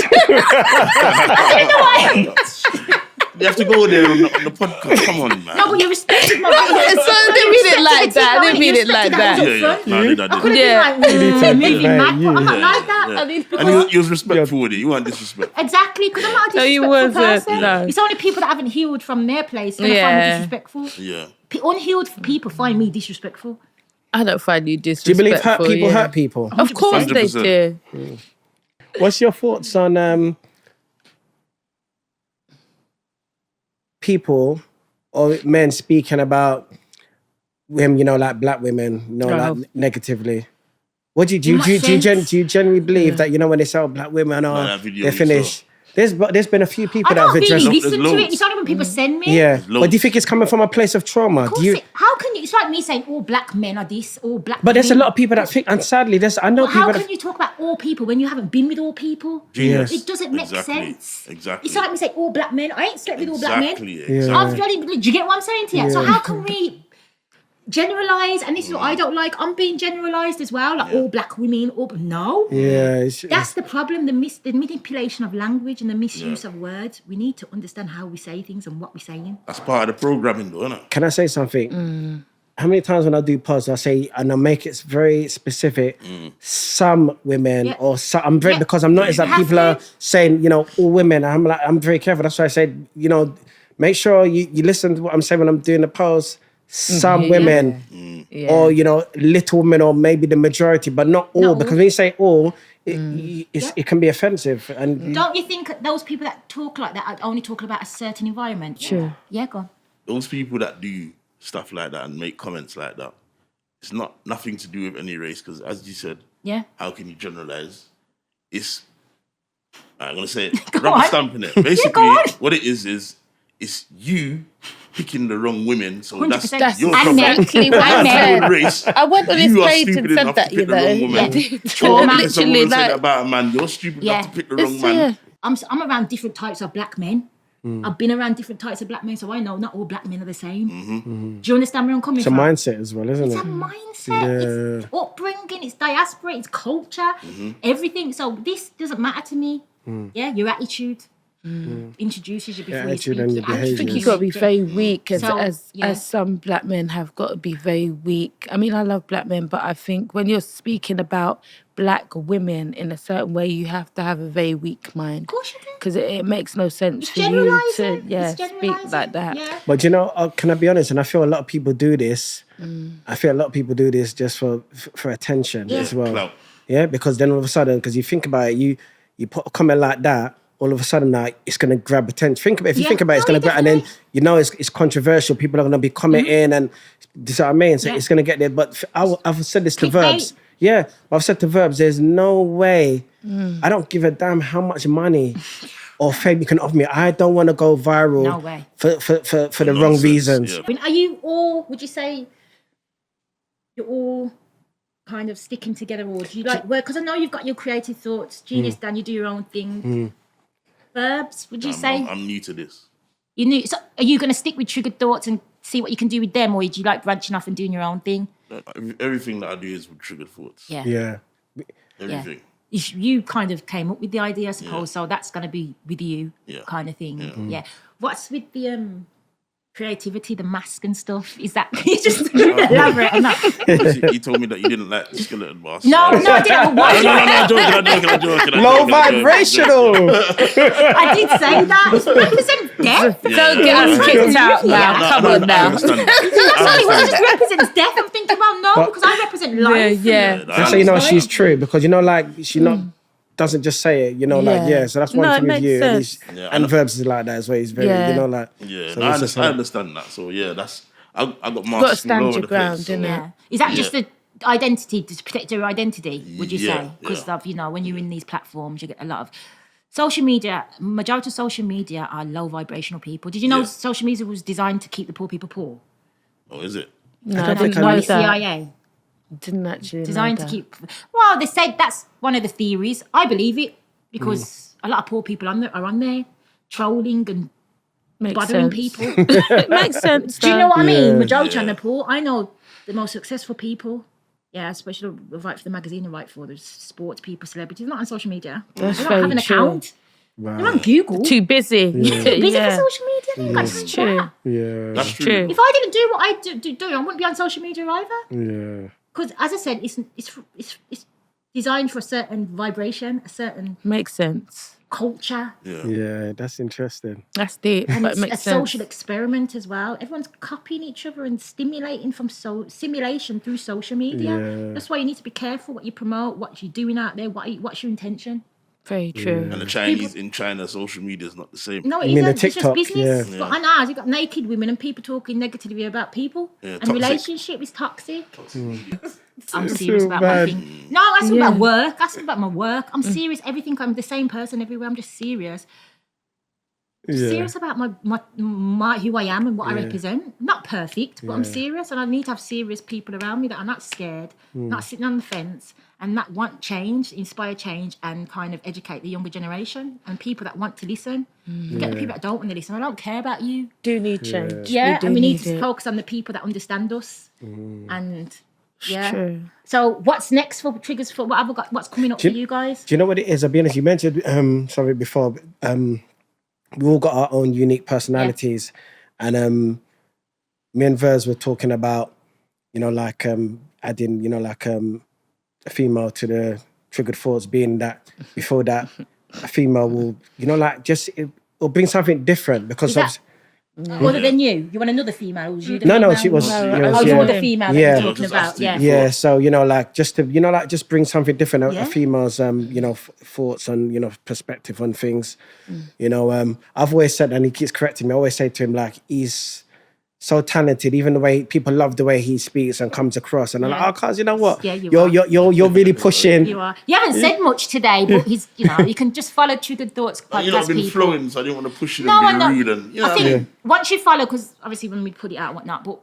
You have to go there on the podcast. Come on, man.
No, but you respected my
So I didn't mean it like that. I didn't mean it like that.
No, I did.
I could have
Yeah.
been like, moving
Mate,
mad, but I'm not
you-
like that.
Yeah.
I mean,
And he was respectful with it. You weren't disrespectful.
exactly, because I'm not a
No, you
disrespectful
wasn't,
person.
no.
It's only people that haven't healed from their place that find me
Yeah.
disrespectful.
Yeah.
Unhealed people find me disrespectful.
I don't find you
Do you
disrespectful.
believe hurt people
yeah.
hurt people?
Of course they
100%.
do.
What's your thoughts on people or men speaking about women, you know, like black women, you know,
Oh.
like negatively? What do
In what sense?
you genuinely believe that, you know, when they say oh, black women are
that video
they're
you
finished? There's been a few people
I
that
don't
have
really
addressed.
There's
listen to
loads.
it. It's only when people send me.
Yeah,
There's
but do you
loads.
think it's coming from a place of trauma?
Of course how can you? It's like me saying all black men are this, all black.
But there's a
women.
lot of people that think, and sadly, I know
But
people
how
that
can you talk about all people when you haven't been with all people?
Genius.
It doesn't make
Exactly.
sense.
Exactly.
It's like me saying all black men. I ain't slept with all black men.
Exactly.
Yeah.
Exactly.
Do you get what I'm saying to you? So how can we generalize? And this is what I don't like. I'm being generalized as well. Like all black women. No.
Yeah,
That's the problem. The manipulation of language and the misuse of words. We need to understand how we say things and what we're saying.
That's part of the programming, though, isn't it?
Can I say something? How many times when I do posts, I say, and I make it very specific, some women
Yeah.
or some, I'm very,
Yeah.
because I'm noticed
You
that
have
people
to.
are saying, you know, all women. I'm very careful. That's why I said, you know, make sure you listen to what I'm saying when I'm doing the post. Some women, or, you know, little women, or maybe the majority, but not all.
Not
Because
all.
when you say all, it can be offensive. And
Don't you think those people that talk like that are only talking about a certain environment?
Sure.
Yeah, go on.
Those people that do stuff like that and make comments like that, it's nothing to do with any race. Because as you said,
Yeah.
how can you generalize? I'm gonna say it,
Go
rubber
on.
stamping it.
go
Basically,
on.
what it is it's you picking the wrong women. So
100%.
that's your
And
problem.
men.
Exactly what I
And men.
said.
Race.
I went on his
You are
page
stupid
and said
enough
that,
to
you
pick the wrong
know.
woman.
Yeah.
Trauma. If someone
Literally,
said
like,
about a man, you're stupid enough
Yeah.
to pick the wrong
it's,
man.
I'm around different types of black men. I've been around different types of black men, so I know not all black men are the same. Do you understand where I'm coming
it's a
from?
mindset as well, isn't
It's
it?
a mindset. It's upbringing. It's diaspora. It's culture. Everything. So this doesn't matter to me. Yeah, your attitude introduces you before
attitude
you
and
speak.
your
I think
behaviours.
you've got to be very weak
So,
as some black men have got to be very weak. I mean, I love black men, but I think when you're speaking about black women in a certain way, you have to have a very weak mind.
Of course you do.
Because it makes no sense
It's
for you to
generalising. It's
speak
generalising.
like that.
Yeah.
But you know, can I be honest? And I feel a lot of people do this. I feel a lot of people do this just for attention as well.
Clout.
Yeah, because then all of a sudden, because you think about it, you put a comment like that, all of a sudden now it's gonna grab attention. If you
Yeah.
think about it, it's
No,
gonna grab, and then
definitely.
you know it's controversial. People are gonna be commenting, and do you see what I mean? So
Yeah.
it's gonna get there. But I've said this to
Clickbait.
Verbs. Yeah, I've said to Verbs, there's no way. I don't give a damn how much money or fame you can offer me. I don't want to go viral.
No way.
For the wrong
Nonsense,
reasons.
yeah.
I mean, are you all? Would you say you're all kind of sticking together, or do you like work? Because I know you've got your creative thoughts, Genius Dan. You do your own thing. Verbs, would you say
I'm new to this.
you knew? So, are you going to stick with Triggered Thoughts and see what you can do with them, or do you like branching off and doing your own thing?
Everything that I do is with triggered thoughts.
Yeah.
Yeah.
Everything.
You kind of came up with the idea, I suppose. So that's going to be with you,
Yeah.
kind of thing. Yeah. What's with the creativity, the mask and stuff. Is that you just elaborate on that?
You told me that you didn't like the skeleton mask.
No, I didn't. Why?
No, I'm joking.
Low vibrational.
I did say that. It represents death.
Don't get us kicked out now. Come on
I
now.
understand.
Sorry, well, it just represents death. I'm thinking, well, no, because I represent life.
Yeah.
Just so you know, she's true because you know, like she not doesn't just say it. You know, like
Yeah.
So that's one
No,
thing
it
with you.
makes
And,
sense.
and verbs is like that as well. He's very,
Yeah.
you know, like
Yeah,
so
no,
it's just
I
like-
understand that. So yeah, that's I got
Got to
masks all
stand
over
your
the
ground,
place. So.
innit?
Yeah. Is that just the identity to protect your identity? Would you
Yeah,
say? Because
yeah.
of when you're in these platforms, you get a lot of social media. Majority of social media are low vibrational people. Did you know
Yeah.
social media was designed to keep the poor people poor?
Oh, is it?
No, I
don't think
didn't
I
know
knew.
that.
CIA
Didn't actually
designed
know
to
that.
keep. Well, they said that's one of the theories. I believe it because a lot of poor people are on there trolling and
Makes
bothering
sense.
people.
It makes sense.
Do you know what I mean?
Yeah.
Majority on
Yeah.
the poor. I know the most successful people. Yeah, especially the write for the magazine and write for the sports people, celebrities. Not on social media.
That's
They don't
very
have an
true.
account. They're on Google.
Too busy.
Busy
Yeah.
for social media. They ain't got time
It's
for
true.
that.
Yeah,
That's true.
True.
If I didn't do what I do, I wouldn't be on social media either.
yeah,
Because as I said, it's designed for a certain vibration, a certain
Makes sense.
culture,
yeah. That's interesting.
That's deep,
and
but
it's
it
a
makes sense.
social experiment as well. Everyone's copying each other and stimulating from simulation through social media.
Yeah.
That's why you need to be careful what you promote, what you're doing out there, what's your intention.
Very true.
And the Chinese in China, social media is not the same.
No, it
You mean the
isn't. It's just
TikTok?
business.
Yeah.
But on ours, you've got naked women and people talking negatively about people.
Yeah,
and
toxic.
relationship is toxic. I'm
It's
serious
so
about
bad.
my thing. No, I ask
Yeah.
about work. I ask about my work. I'm serious. Everything. I'm the same person everywhere. I'm just serious.
Yeah,
Serious about my who I am and what I represent. Not perfect, but I'm serious, and I need to have serious people around me that are not scared, not sitting on the fence, and that want change, inspire change, and kind of educate the younger generation and people that want to listen. Forget the people that don't want to listen. I don't care about you.
Do need change.
Yeah,
do
and we need to
it.
focus on the people that understand us. And yeah.
True.
So what's next for triggers for what have I got? What's coming up for you guys?
Do you know what it is? I'll be honest. You mentioned sorry before. We all got our own unique personalities, and me and Vers were talking about, like adding, a female to the triggered thoughts, being that before that a female will, it will bring something different because
Is that other than you? You want another female? Or was you the
No,
female?
she was.
No,
you
I
know,
Oh,
was
you're
yeah.
the female
Yeah.
that you're talking
Just
about.
us two.
Yeah.
Yeah, so just to just bring something different,
Yeah.
a female's thoughts and perspective on things. I've always said, and he keeps correcting me. I always say to him like he's so talented, even the way people love the way he speaks and comes across. And I'm like, cuz you know what?
Yeah, you
you're really pushing.
You are. You haven't said much today, but he's. You can just follow Triggered Thoughts podcast
You've not been
people.
flowing, so I didn't want to push you
No, I
and
know.
be rude. And, you know
I
what I mean?
think once you follow, because obviously when we put it out and whatnot, but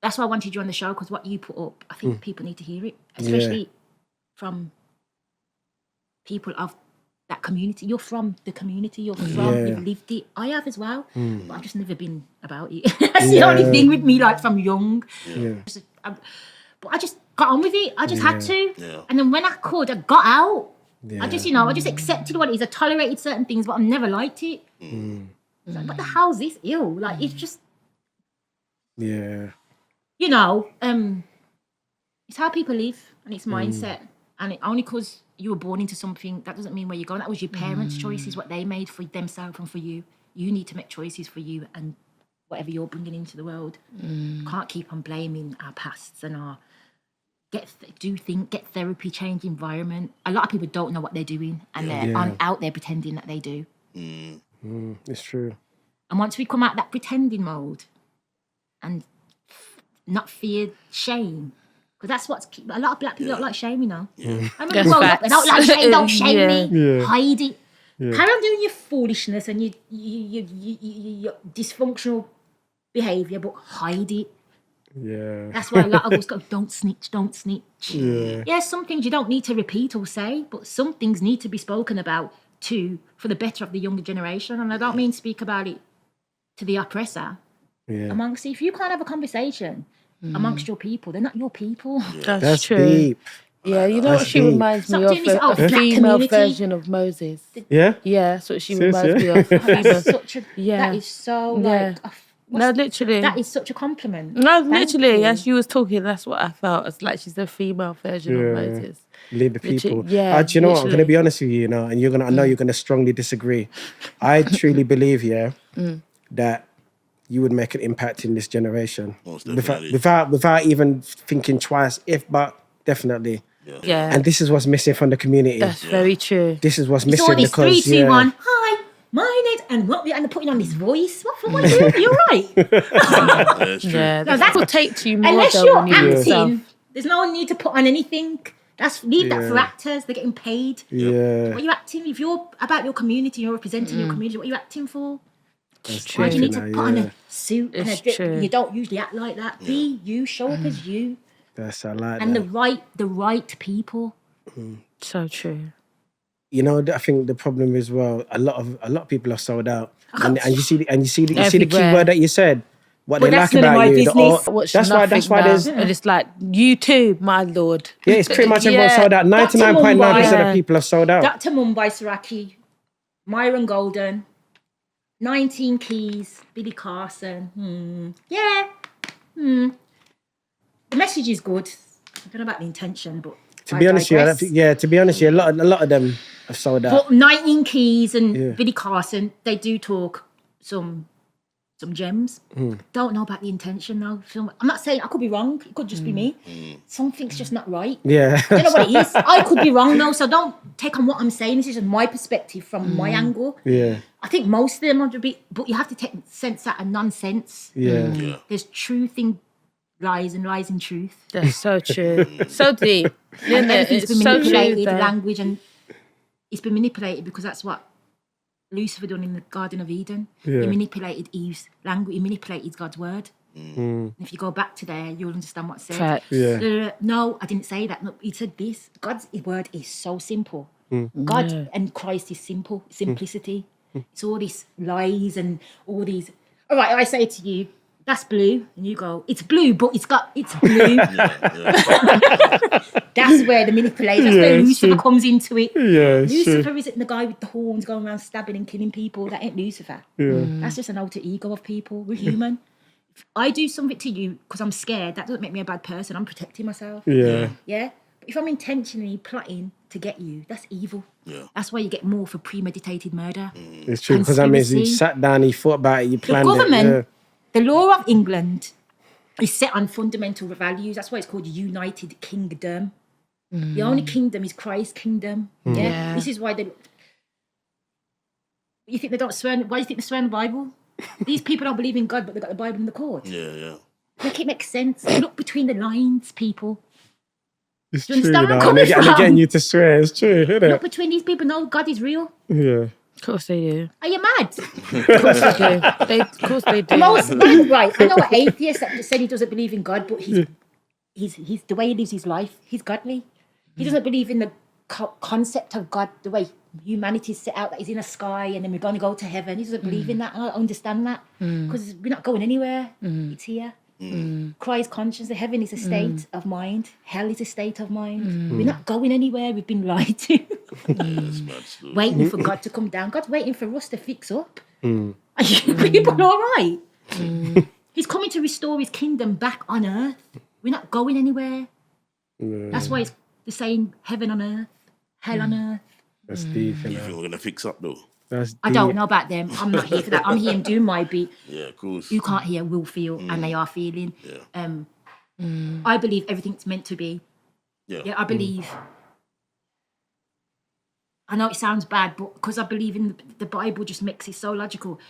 that's why I wanted you on the show because what you put up, I think people need to hear it, especially from people of that community. You're from the community. You're from.
Yeah.
You've lived it. I have as well, but I've just never been about it. That's the only thing with me, like from young. But I just got on with it. I just had to,
Yeah.
and then when I could, I got out. I just, I just accepted what it is. I tolerated certain things, but I never liked it. It's like, what the hell's this? Ew. Like, it's just,
Yeah.
It's how people live and it's mindset. And only because you were born into something, that doesn't mean where you're going. That was your parents' choices, what they made for themselves and for you. You need to make choices for you and whatever you're bringing into the world. Can't keep on blaming our pasts and our get therapy, change environment. A lot of people don't know what they're doing and they're out there pretending that they do.
It's true.
And once we come out that pretending mode and not fear shame, because that's what's a lot of black people don't like shame, I remember
That's
growing up, they don't like shame, don't shame
Yeah.
me,
Yeah.
hide it. Carry on doing your foolishness and your dysfunctional behaviour, but hide it.
Yeah.
That's why a lot of us go, don't snitch, don't snitch.
Yeah.
Some things you don't need to repeat or say, but some things need to be spoken about too for the better of the younger generation. And I don't mean speak about it to the oppressor.
Yeah.
Amongst, if you can't have a conversation amongst your people, they're not your people.
That's true.
deep.
Yeah, you know
That's
what she
deep.
reminds me
Stop
of?
doing this,
A
black
female
community.
version of Moses.
Yeah.
Yeah, that's what she
Serious,
reminds
yeah?
me of.
That's such a,
Yeah.
that is so
Yeah.
like,
No, literally.
That is such a compliment.
No,
Thank
literally,
you.
as you was talking, that's what I felt. It's like she's the female version of
Yeah.
Moses.
Lead the
Literally,
people.
yeah,
Do you know what? I'm going to
literally.
be honest with you, you know, and you're gonna. I know you're going to strongly disagree. I truly believe, that you would make an impact in this generation.
Most definitely.
Without even thinking twice, if but definitely.
Yeah,
And this is what's missing from the community.
that's very true.
This is what's
It's
missing
all this
because
3, 2, 1. Hi, my name's and what we and they're putting on this voice. What are you doing? You're right.
That's true.
Yeah,
No,
that will take to you more
Unless
though
you're
when you do it yourself.
acting, there's no need to put on anything. Leave that for actors. They're getting paid.
Yeah.
What are you acting? If you're about your community, you're representing your community. What are you acting for?
That's
Why do you need to
true,
put on a suit and a
It's
drip?
true.
You don't usually act like that. Be you. Show up as you,
That's I like
and
that.
the right people.
So true.
You know, I think the problem is, well, a lot of people are sold out, and you see the key
Everywhere.
word that you said. What
But
they
that's
like
none of
about
my
you.
business.
Watch
That's why
now.
there's
And it's like, you too, my lord.
yeah, it's pretty much everyone
Yeah.
sold out. 99.9%
Mumbai.
of people have sold out.
Dr. Mumbai Saraki, Myron Golden, 19 Keys, Billy Carson. Yeah. The message is good. I don't know about the intention, but
To be honest, to be honest, a lot of them have sold out.
But 19 Keys and
Yeah.
Billy Carson, they do talk some gems. Don't know about the intention though. I'm not saying I could be wrong. It could just be me. Something's just not right.
Yeah,
I don't know what it is. I could be wrong though, so don't take on what I'm saying. This is just my perspective from my angle.
yeah,
I think most of them are a bit, but you have to take sense out of nonsense.
yeah.
Yeah.
There's truth in lies and lies in truth.
That's so true. So deep. Isn't
And
it?
everything's
It's
been
so
manipulated,
true. though.
language, and it's been manipulated because that's what Lucifer done in the Garden of Eden.
Yeah.
He manipulated Eve's language. He manipulated God's word. And if you go back to there, you'll understand what's said.
Facts.
Yeah.
No, I didn't say that. No, he said this. God's word is so simple. God and Christ is simple. Simplicity. It's all these lies and all these. All right, I say to you, that's blue, and you go, it's blue, but it's blue. That's where the manipulation. That's where Lucifer comes into it.
Yeah,
Lucifer isn't the guy with the horns going around stabbing and killing people. That ain't Lucifer. That's just an alter ego of people. We're human. If I do something to you because I'm scared, that doesn't make me a bad person. I'm protecting myself.
Yeah.
Yeah? But if I'm intentionally plotting to get you, that's evil.
Yeah.
That's why you get more for premeditated murder.
It's true because that means you
Conspiracy.
sat down, you thought about it, you
The
planned
government,
it.
the law of England is set on fundamental values. That's why it's called United Kingdom. The only kingdom is Christ's kingdom. Yeah. This is why you think they don't swear? Why do you think they swear in the Bible? These people don't believe in God, but they got the Bible in the court.
Yeah.
Make it make sense. Look between the lines, people.
It's
Do you
true,
understand where I'm
though.
coming
And they're
from?
getting you to swear. It's true, isn't
Look
it?
between these people. No, God is real.
Yeah.
Of course they do.
Are you mad?
Of course they do. Of course they do.
Right. I know an atheist that just said he doesn't believe in God, but he's the way he lives his life. He's godly. He doesn't believe in the concept of God, the way humanity's set out, that he's in a sky and then we're going to go to heaven. He doesn't believe in that. I don't understand that because we're not going anywhere. It's here. Christ conscience, the heaven is a state of mind. Hell is a state of mind. We're not going anywhere. We've been lied to.
That's mad still.
Waiting for God to come down. God's waiting for us to fix up. Are you people all right? He's coming to restore his kingdom back on earth. We're not going anywhere. That's why it's the saying heaven on earth, hell on earth.
That's deep,
You
you
think
know.
we're gonna fix up though?
That's
I don't know about them. I'm not here for that. I'm here doing my bit.
Yeah, of course.
You can't hear will feel, and they are feeling.
Yeah.
I believe everything's meant to be.
Yeah.
Yeah, I believe. I know it sounds bad, but because I believe in the Bible, just makes it so logical.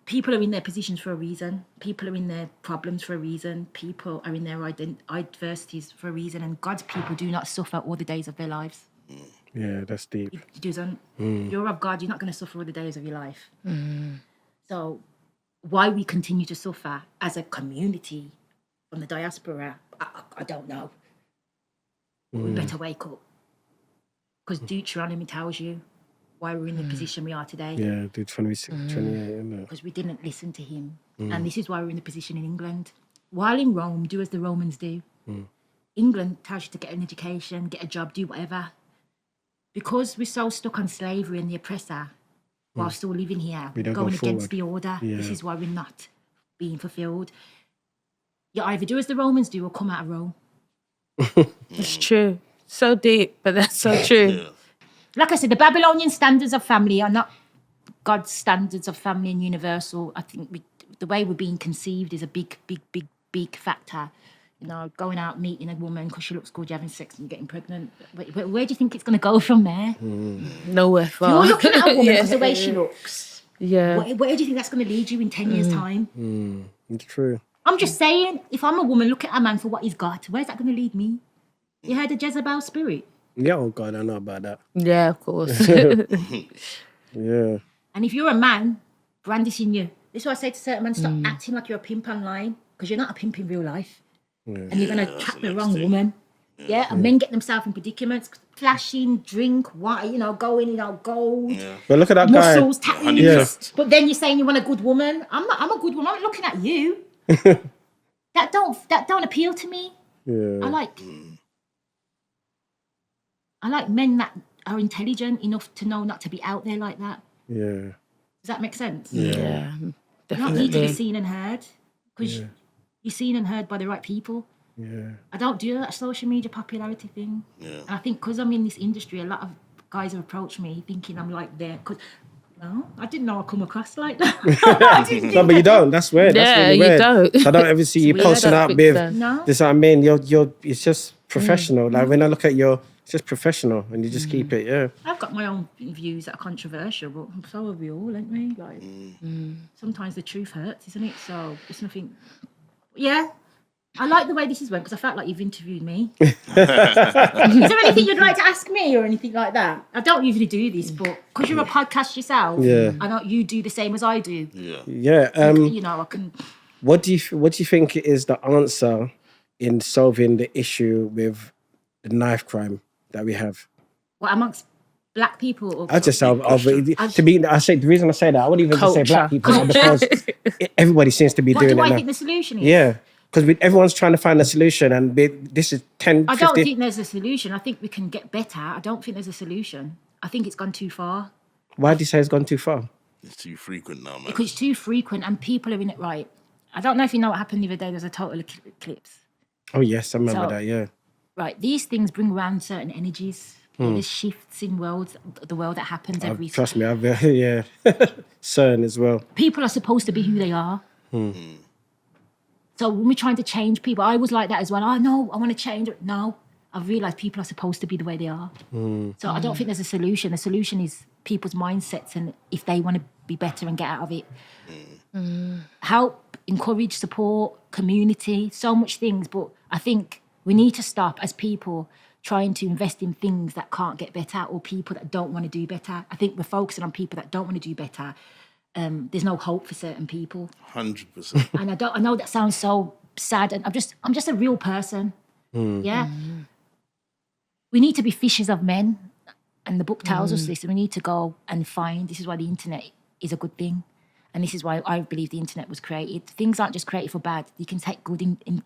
People are in their positions for a reason. People are in their problems for a reason. People are in their adversities for a reason. And God's people do not suffer all the days of their lives.
Yeah, that's deep.
He doesn't. You're of God. You're not going to suffer all the days of your life. So why we continue to suffer as a community from the diaspora, I don't know. But we better wake up. Because Deuteronomy tells you why we're in the position we are today.
Yeah, do 26, 28, isn't it?
Because we didn't listen to him. And this is why we're in the position in England. While in Rome, do as the Romans do. England tells you to get an education, get a job, do whatever. Because we're so stuck on slavery and the oppressor, while still living here.
We don't
going
go
against
forward.
the order.
Yeah.
This is why we're not being fulfilled. You either do as the Romans do or come out of Rome.
It's true. So deep, but that's so true.
Yeah.
Like I said, the Babylonian standards of family are not God's standards of family and universal. I think the way we're being conceived is a big factor. You know, going out meeting a woman because she looks good, you're having sex and getting pregnant. Where do you think it's going to go from there?
Nowhere far.
You're looking at a woman because the way she looks.
Yeah.
Where do you think that's going to lead you in 10 years' time?
It's true.
I'm just saying, if I'm a woman, look at a man for what he's got. Where's that going to lead me? You heard the Jezebel spirit?
Yeah, oh God, I know about that.
Yeah, of course.
Yeah.
And if you're a man, brandishing you. This is why I say to certain men, stop acting like you're a pimp online, because you're not a pimp in real life. And you're going to trap the wrong woman. Yeah, and men get themselves in predicaments, flashing, drink, wine, you know, going, you know, gold,
But look at that
muscles,
guy.
tattoos.
Yeah.
But then you're saying you want a good woman. I'm a good woman. I'm looking at you. that don't appeal to me.
Yeah.
I like men that are intelligent enough to know not to be out there like that.
Yeah.
Does that make sense?
Yeah,
You don't need to be
definitely.
seen and heard because you're seen and heard by the right people.
Yeah.
I don't do that social media popularity thing.
Yeah.
And I think because I'm in this industry, a lot of guys have approached me thinking I'm like there. No, I didn't know I'd come across like that. I didn't
No, but you don't. That's weird. That's
Yeah,
really
you
weird.
don't.
So I don't ever see you
weird.
posting
I
up
don't
with
think so.
No.
this. What I mean, you're. It's just professional. Like when I look at it's just professional, and you just keep it. Yeah.
I've got my own views that are controversial, but so have we all, ain't we? Like sometimes the truth hurts, isn't it? So it's nothing. Yeah, I like the way this is went because I felt like you've interviewed me. Is there anything you'd like to ask me or anything like that? I don't usually do this, but because you're a podcast yourself,
Yeah.
I know you do the same as I do.
Yeah.
Yeah.
You know, I can.
What do you think is the answer in solving the issue with the knife crime that we have?
What amongst black people? Or
I just
question.
I say the reason I say that I wouldn't even just say black
Culture.
people because everybody seems to be
what
doing
do
it
I
now.
think the solution is?
Yeah, because everyone's trying to find a solution, and this is 10,
I don't
50.
think there's a solution. I think we can get better. I don't think there's a solution. I think it's gone too far.
Why do you say it's gone too far?
It's too frequent now, man.
Because it's too frequent and people are in it right. I don't know if you know what happened the other day. There was a total eclipse.
Oh yes, I remember
So-
that. Yeah,
Right, these things bring around certain energies. There's shifts in the world that happens every.
trust me, I've yeah, CERN as well.
People are supposed to be who they are. So when we're trying to change people, I was like that as well. Oh no, I want to change. No, I've realised people are supposed to be the way they are. So I don't think there's a solution. The solution is people's mindsets and if they want to be better and get out of it. Help, encourage, support, community, so much things. But I think we need to stop as people trying to invest in things that can't get better or people that don't want to do better. I think we're focusing on people that don't want to do better. There's no hope for certain people.
100%.
And I know that sounds so sad. And I'm just a real person. Yeah. We need to be fishers of men. And the book tells us this. And we need to go and find. This is why the internet is a good thing. And this is why I believe the internet was created. Things aren't just created for bad. You can take good in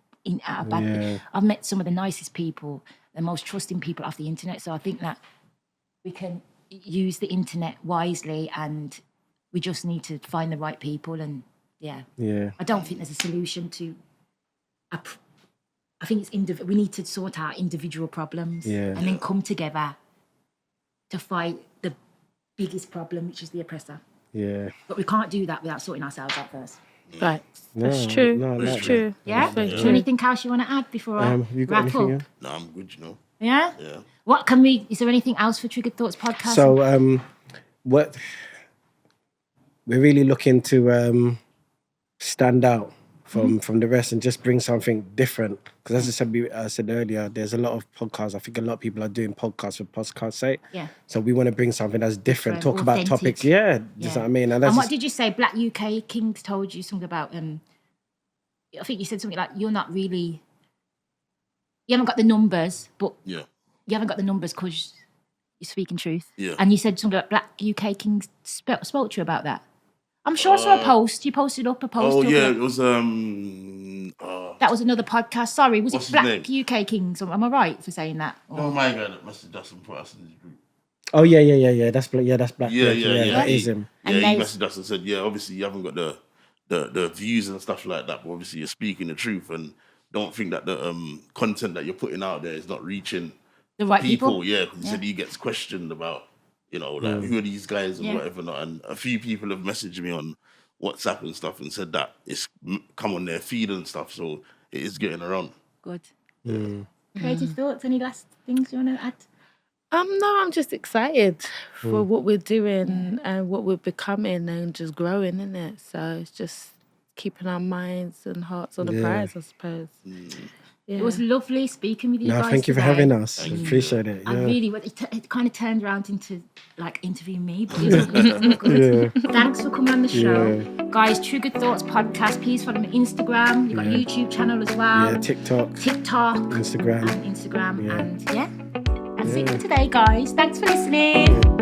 out of bad.
Yeah.
I've met some of the nicest people, the most trusting people off the internet. So I think that we can use the internet wisely and we just need to find the right people. And yeah. I don't think there's a solution to. I think it's we need to sort out individual problems and then come together to fight the biggest problem, which is the oppressor.
Yeah.
But we can't do that without sorting ourselves out first.
Right. That's
No,
true.
no,
That's
no.
true.
Yeah?
That's very
Is there
true.
anything else you want to add before I
Have you got
wrap
anything?
up?
Else?
No, I'm good, you know.
Yeah?
Yeah.
What can we, is there anything else for Triggered Thoughts podcast?
So, what we're really looking to stand out from the rest and just bring something different. Because as I said earlier, there's a lot of podcasts. I think a lot of people are doing podcasts for podcast's sake.
Yeah.
So we want to bring something that's different,
Different,
talk about
authentic.
topics. Yeah, you know what I mean? And that's
And what
just-
did you say? Black UK Kings told you something about, I think you said something like, you're not really, you haven't got the numbers, but
Yeah.
you haven't got the numbers because you're speaking truth.
Yeah.
And you said something like Black UK Kings spoke to you about that. I'm sure I saw a post. You posted up a post.
Oh,
talking
yeah.
about-
It was,
That was another podcast. Sorry, was
What's
it
his
Black
name?
UK Kings? Am I right for saying that? Or-
oh my God, that must have done some person in the group.
Oh yeah. That's Black. Yeah, that's Black.
Yeah,
Jeff.
yeah.
That
He,
is him.
yeah,
And
he
they-
messaged us and said, yeah, obviously you haven't got the views and stuff like that, but obviously you're speaking the truth, and don't think that the content that you're putting out there is not reaching
The right people.
Yeah, because he said he gets questioned about, like who are these guys and
Yeah.
whatever not. And a few people have messaged me on WhatsApp and stuff and said that it's come on their feed and stuff, so it is getting around.
Good. Creative thoughts? Any last things you want to add?
No, I'm just excited for what we're doing and what we're becoming and just growing, isn't it? So it's just keeping our minds and hearts on the prize, I suppose. Yeah.
It was lovely speaking with you
No,
guys.
thank you for
today.
having us. Appreciate it.
I
Yeah.
really, it kind of turned around into like interviewing me, but it was good. Thanks for coming on the show. Guys, Triggered Thoughts Podcast, please follow me on Instagram. You've got a YouTube channel as well.
Yeah, TikTok,
Instagram.
Instagram.
And that's it for today, guys. Thanks for listening.